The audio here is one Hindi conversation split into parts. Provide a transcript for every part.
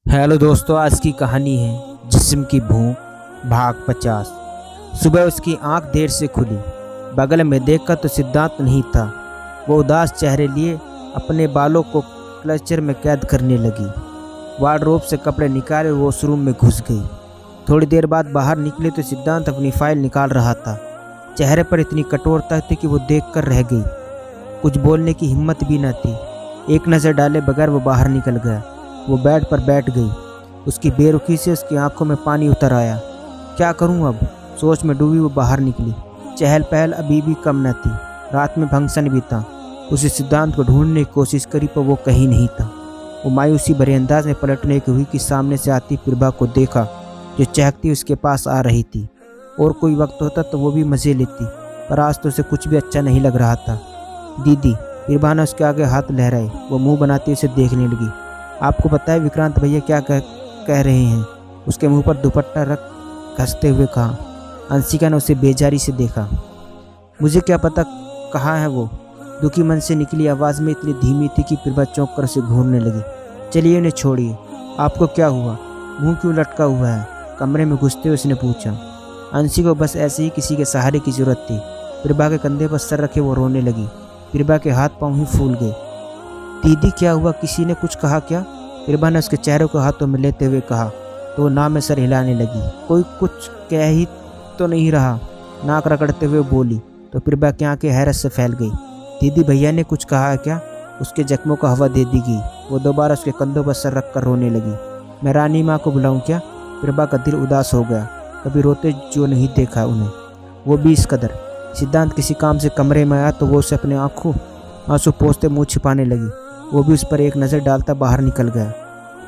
हेलो दोस्तों, आज की कहानी है जिस्म की भूख भाग 50। सुबह उसकी आंख देर से खुली। बगल में देखकर तो सिद्धांत नहीं था। वो उदास चेहरे लिए अपने बालों को क्लचर में कैद करने लगी। वार्डरोब से कपड़े निकाले वॉशरूम में घुस गई। थोड़ी देर बाद बाहर निकले तो सिद्धांत अपनी फाइल निकाल रहा था। चेहरे पर इतनी कठोरता थी कि वो देखकर रह गई। कुछ बोलने की हिम्मत भी न थी। एक नज़र डाले बगैर वो बाहर निकल गया। वो बेड पर बैठ गई। उसकी बेरुखी से उसकी आंखों में पानी उतर आया। क्या करूं अब, सोच में डूबी वो बाहर निकली। चहल पहल अभी भी कम न थी। रात में फंक्शन भी था। उसे सिद्धांत को ढूंढने की कोशिश करी पर वो कहीं नहीं था। वो मायूसी भरे अंदाज में पलटने की हुई कि सामने से आती प्रभा को देखा जो चहकती उसके पास आ रही थी। और कोई वक्त होता तो वो भी मज़े लेती, पर आज तो उसे कुछ भी अच्छा नहीं लग रहा था। दीदी, प्रभा ने उसके आगे हाथ लहराए। वो मुंह बनाती उसे देखने लगी। आपको पता है विक्रांत भैया क्या कह रहे हैं? उसके मुंह पर दुपट्टा रख घसते हुए कहा। अंशिका ने उसे बेजारी से देखा। मुझे क्या पता कहाँ है वो? दुखी मन से निकली आवाज़ में इतनी धीमी थी कि प्रभा चौंक कर उसे घूरने लगी। चलिए उन्हें छोड़िए। आपको क्या हुआ? मुंह क्यों लटका हुआ है? कमरे में घुसते हुए उसने पूछा। अंशी को बस ऐसे ही किसी के सहारे की जरूरत थी। प्रभा के कंधे पर सर रखे वो रोने लगी। प्रभा के हाथ पांव ही फूल गए। दीदी क्या हुआ? किसी ने कुछ कहा क्या? प्रभा ने उसके चेहरे को हाथों में लेते हुए कहा तो वो नाम में सर हिलाने लगी। कोई कुछ कह ही तो नहीं रहा, नाक रगड़ते हुए बोली। तो प्रभा की आंखें हैरत से फैल गई। दीदी भैया ने कुछ कहा है क्या? उसके जख्मों को हवा दे दी गई। वो दोबारा उसके कंधों पर सर रख कर रोने लगी। मैं रानी माँ को बुलाऊं क्या? प्रभा का दिल उदास हो गया। कभी रोते जो नहीं देखा उन्हें, वो भी इस कदर। सिद्धांत किसी काम से कमरे में आया तो वो उसे अपने आंखों आंसू पोंछते मुंह छिपाने लगी। वो भी उस पर एक नज़र डालता बाहर निकल गया।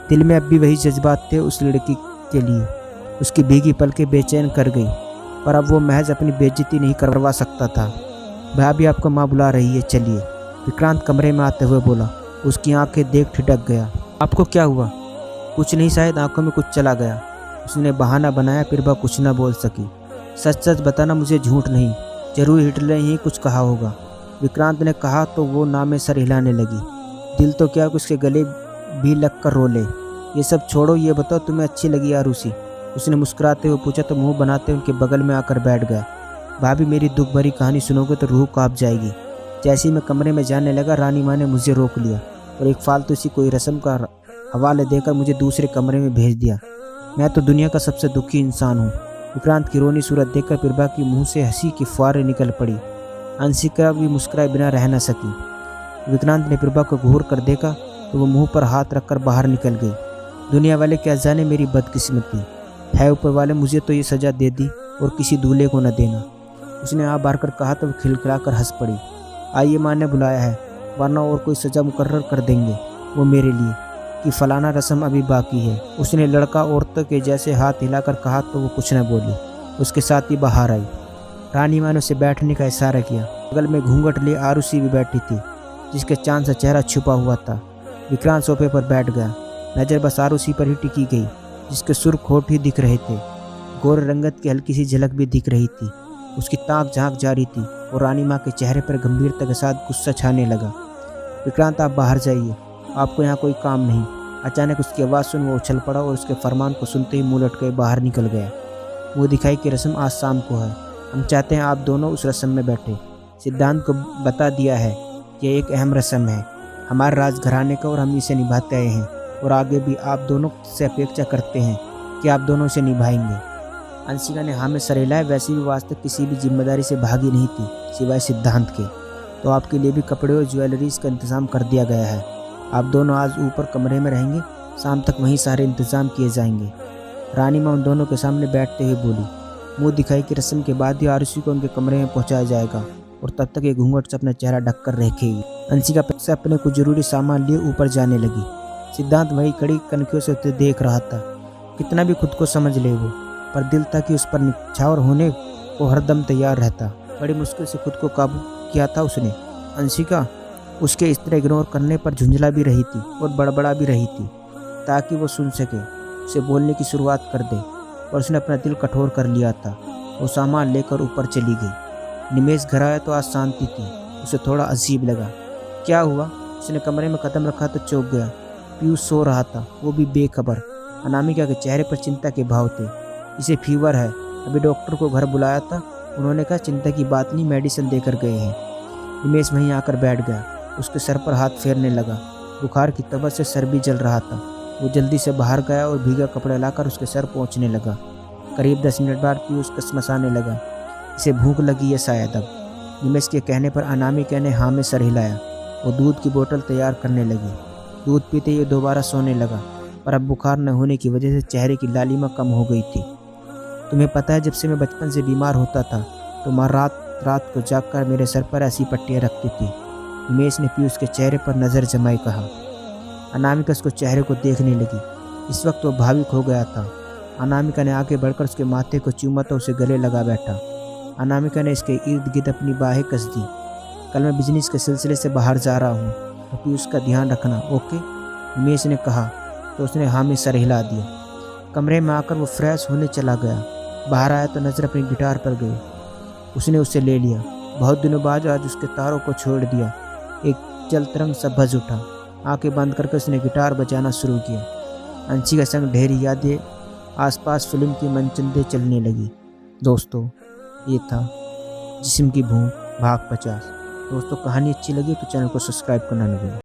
दिल में अब भी वही जज्बात थे उस लड़की के लिए। उसकी भीगी पलकें बेचैन कर गई, पर अब वो महज अपनी बेइज्जती नहीं करवा सकता था। भाभी आपको माँ बुला रही है, चलिए, विक्रांत कमरे में आते हुए बोला। उसकी आंखें देख ठिठक गया। आपको क्या हुआ? कुछ नहीं, शायद आंखों में कुछ चला गया। उसने बहाना बनाया। प्रभा कुछ न बोल सकी। सच सच बताना, मुझे झूठ नहीं। जरूर हिटलर ने ही कुछ कहा होगा, विक्रांत ने कहा तो वो नाम में सर हिलाने लगी। दिल तो क्या उसके गले भी लग कर रो ले। ये सब छोड़ो, ये बताओ तुम्हें अच्छी लगी आरुषि? उसने मुस्कुराते हुए पूछा तो मुंह बनाते उनके बगल में आकर बैठ गया। भाभी मेरी दुख भरी कहानी सुनोगे तो रूह कांप जाएगी। जैसे ही मैं कमरे में जाने लगा रानी माँ ने मुझे रोक लिया और एक फालतू सी कोई रस्म का हवाले देकर मुझे दूसरे कमरे में भेज दिया। मैं तो दुनिया का सबसे दुखी इंसान हूँ। विक्रांत की रोनी सूरत देखकर प्रभा की मुँह से हंसी की फुहारें निकल पड़ी। अंशिका भी मुस्कुराए बिना रह न सकी। विक्रांत ने प्रभा को घूर कर देखा तो वो मुंह पर हाथ रखकर बाहर निकल गई। दुनिया वाले क्या जाने मेरी बदकिस्मती है, ऊपर वाले मुझे तो ये सजा दे दी और किसी दूल्हे को न देना। उसने आ बार कर कहा तो वो खिलखिलाकर हंस पड़ी। आइए, माँ ने बुलाया है, वरना और कोई सजा मुकर्रर कर देंगे वो मेरे लिए कि फलाना रस्म अभी बाकी है। उसने लड़का औरतों के जैसे हाथ हिलाकर कहा तो वो कुछ न बोली। उसके साथ ही बाहर आई। रानी माँ ने उसे बैठने का इशारा किया। बगल में घूंघट लिए आरुषि भी बैठी थी, जिसके चांद सा चेहरा छुपा हुआ था। विक्रांत सोफे पर बैठ गया। नज़र बस आरुषि पर ही टिकी गई, जिसके सुर्ख होठ ही दिख रहे थे। गोरे रंगत की हल्की सी झलक भी दिख रही थी। उसकी ताक झांक जारी थी और रानी माँ के चेहरे पर गंभीरता के साथ गुस्सा छाने लगा। विक्रांत, आप बाहर जाइए, आपको यहाँ कोई काम नहीं। अचानक उसकी आवाज़ सुन वो उछल पड़ा और उसके फरमान को सुनते ही मुँह लटके बाहर निकल गया। मुँह दिखाई की रस्म आज शाम को है। हम चाहते हैं आप दोनों उस रस्म में बैठे। सिद्धांत को बता दिया है, यह एक अहम रस्म है हमारे राजघराने का और हम इसे निभाते आए हैं और आगे भी आप दोनों से अपेक्षा करते हैं कि आप दोनों इसे निभाएंगे। अंशिका ने हाँ में सर हिलाया। वैसे भी वास्तव किसी भी जिम्मेदारी से भागी नहीं थी सिवाय सिद्धांत के। तो आपके लिए भी कपड़े और ज्वेलरीज का इंतज़ाम कर दिया गया है। आप दोनों आज ऊपर कमरे में रहेंगे, शाम तक वहीं सारे इंतज़ाम किए जाएंगे। रानी माँ उन दोनों के सामने बैठते हुए बोली। मुँह दिखाई की रस्म के बाद ही आरुषि को उनके कमरे में पहुँचाया जाएगा और तब तक ये घूंघट से अपना चेहरा ढक कर रखेगी। अंशिका से अपने कुछ जरूरी सामान लिए ऊपर जाने लगी। सिद्धांत वही कड़ी कनखियों से उसे देख रहा था। कितना भी खुद को समझ ले वो, पर दिल था कि उस पर निछावर होने को हरदम तैयार रहता। बड़ी मुश्किल से खुद को काबू किया था उसने। अंशिका उसके इस तरह इग्नोर करने पर झुंझला भी रही थी और बड़बड़ा भी रही थी ताकि वो सुन सके, उसे बोलने की शुरुआत कर दे। और उसने अपना दिल कठोर कर लिया था। वो सामान लेकर ऊपर चली गई। निमेश घर आया तो आज शांति थी। उसे थोड़ा अजीब लगा। क्या हुआ? उसने कमरे में कदम रखा तो चौंक गया। पीयूष सो रहा था, वो भी बेखबर। अनामिका के चेहरे पर चिंता के भाव थे। इसे फीवर है, अभी डॉक्टर को घर बुलाया था, उन्होंने कहा चिंता की बात नहीं, मेडिसिन देकर गए हैं। निमेश वहीं आकर बैठ गया, उसके सर पर हाथ फेरने लगा। बुखार की तबीयत से सर भी जल रहा था। वो जल्दी से बाहर गया और भीगा कपड़ा लाकर उसके सर पोंछने लगा। करीब 10 मिनट बाद पीयूष कसमसाने लगा, इसे भूख लगी है शायद। अब निमेश के कहने पर अनामिका ने हाँ में सर हिलाया। वो दूध की बोतल तैयार करने लगी। दूध पीते ही दोबारा सोने लगा, पर अब बुखार न होने की वजह से चेहरे की लालिमा कम हो गई थी। तुम्हें पता है, जब से मैं बचपन से बीमार होता था तो माँ रात रात को जागकर मेरे सर पर ऐसी पट्टियाँ रखती थी। निमेश ने पीयूष के चेहरे पर नज़र जमाई कहा। अनामिका उसको चेहरे को देखने लगी। इस वक्त वो भावुक हो गया था। अनामिका ने आगे बढ़कर उसके माथे को चूमा तो उसे गले लगा बैठा। अनामिका ने इसके इर्द गिर्द अपनी बाहें कस दी। कल मैं बिजनेस के सिलसिले से बाहर जा रहा हूँ, तो पीयूष का ध्यान रखना, ओके? निमेश ने कहा तो उसने हाँ में सर हिला दिया। कमरे में आकर वो फ्रेश होने चला गया। बाहर आया तो नज़र अपनी गिटार पर गई। उसने उसे ले लिया। बहुत दिनों बाद आज उसके तारों को छोड़ दिया। एक जल तरंग सा बज उठा। आंखें बंद करके उसने गिटार बजाना शुरू किया। अंशी का संग ढेरी यादें, आसपास फिल्म की मनचंदे चलने लगी। दोस्तों, ये था जिस्म की भूख भाग 50। दोस्तों, कहानी अच्छी लगी तो चैनल को सब्सक्राइब करना न भूलें।